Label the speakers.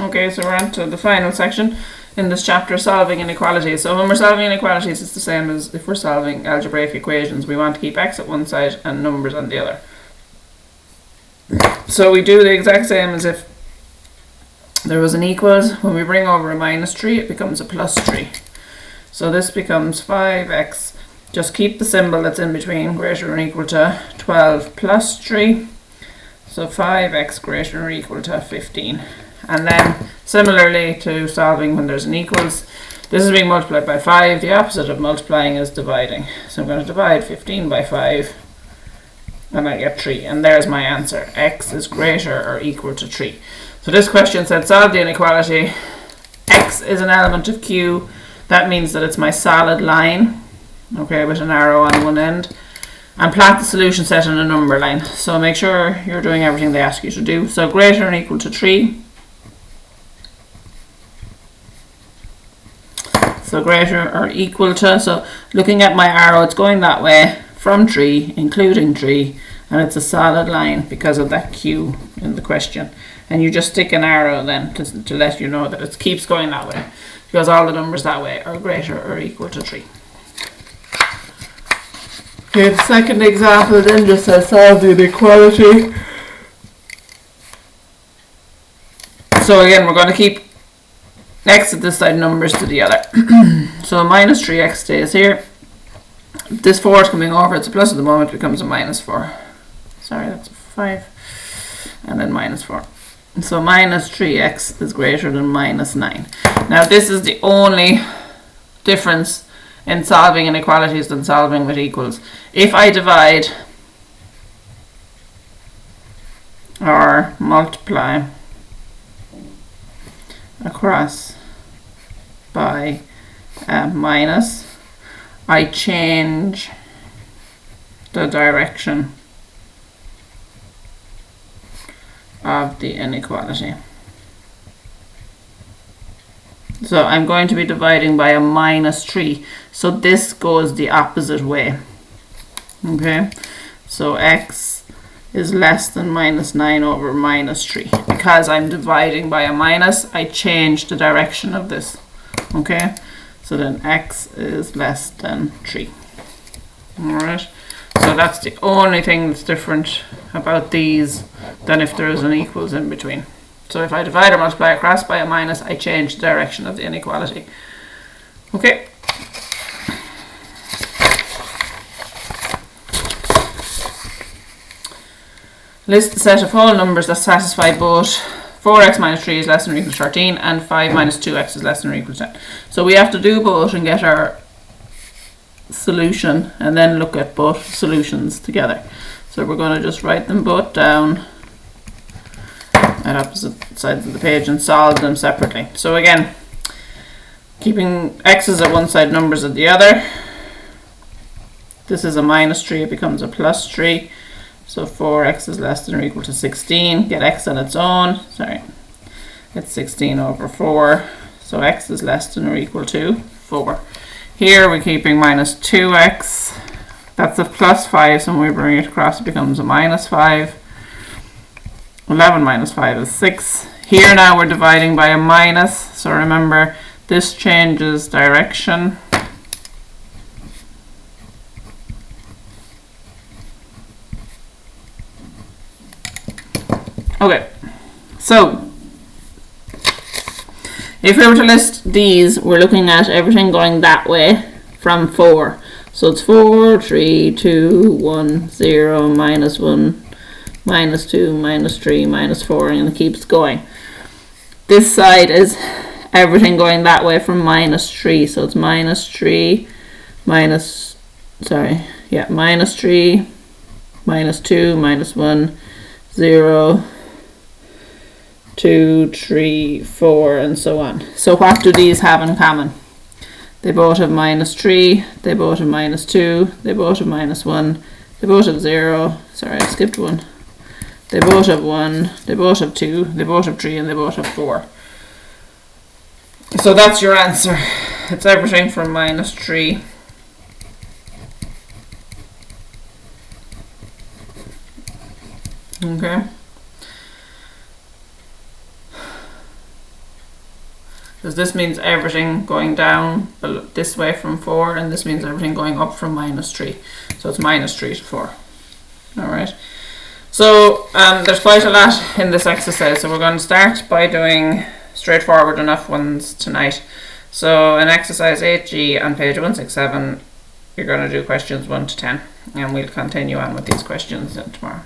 Speaker 1: Okay, so we're on to the final section in this chapter, solving inequalities. So when we're solving inequalities, it's the same as if we're solving algebraic equations. We want to keep x at one side and numbers on the other. So we do the exact same as if there was an equals. When we bring over a minus 3, it becomes a plus 3. So this becomes 5x. Just keep the symbol that's in between, greater than or equal to 12 plus 3. So 5x greater than or equal to 15. And then similarly to solving when there's an equals, this is being multiplied by 5. The opposite of multiplying is dividing. So I'm going to divide 15 by 5 and I get 3. And there's my answer. X is greater or equal to 3. So this question said solve the inequality. X is an element of Q. That means that it's my solid line, okay, with an arrow on one end. And plot the solution set in a number line. So make sure you're doing everything they ask you to do. So greater than or equal to 3. So greater or equal to, so looking at my arrow, it's going that way from 3, including 3, and it's a solid line because of that Q in the question. And you just stick an arrow then to let you know that it keeps going that way, because all the numbers that way are greater or equal to 3. Okay, the second example then just says solve the inequality. So again, we're going to keep x at this side, numbers to the other. So minus 3x stays here. This 4 is coming over, it's a plus at the moment, it becomes a minus 4. Sorry, that's a 5. And then minus 4. So minus 3x is greater than minus 9. Now this is the only difference in solving inequalities than solving with equals. If I divide or multiply across by minus, I change the direction of the inequality. So I'm going to be dividing by a minus 3. So this goes the opposite way. Okay, so x is less than minus 9 over minus 3. Because I'm dividing by a minus, I change the direction of this. Okay, so then x is less than 3. Alright, so that's the only thing that's different about these than if there is an equals in between. So if I divide or multiply across by a minus, I change the direction of the inequality. Okay. List the set of whole numbers that satisfy both 4x minus 3 is less than or equal to 13 and 5 minus 2x is less than or equal to 10. So we have to do both and get our solution and then look at both solutions together. So we're going to just write them both down at opposite sides of the page and solve them separately. So again, keeping x's at one side, numbers at the other. This is a minus 3, it becomes a plus 3. So 4x is less than or equal to 16. Get x on its own. Sorry, it's 16 over 4. So x is less than or equal to 4. Here we're keeping minus 2x. That's a plus 5, so when we bring it across it becomes a minus 5. 11 minus 5 is 6. Here now we're dividing by a minus, so remember this changes direction. Okay, so if we were to list these, we're looking at everything going that way from 4. So it's 4, 3, 2, 1, 0, minus 1, minus 2, minus 3, minus 4, and it keeps going. This side is everything going that way from minus 3. So it's minus 3, minus 3, minus 2, minus 1, 0, 2, 3, 4, and so on. So what do these have in common? They both have minus 3, they both have minus 2, they both have minus 1, they both have 0, sorry I skipped 1. They both have 1, they both have 2, they both have 3, and they both have 4. So that's your answer. It's everything from minus 3 okay. because this means everything going down this way from 4, and this means everything going up from -3. So it's -3 to 4. Alright. So there's quite a lot in this exercise, so we're going to start by doing straightforward enough ones tonight. So in exercise 8G on page 167, you're going to do questions 1 to 10, and we'll continue on with these questions tomorrow.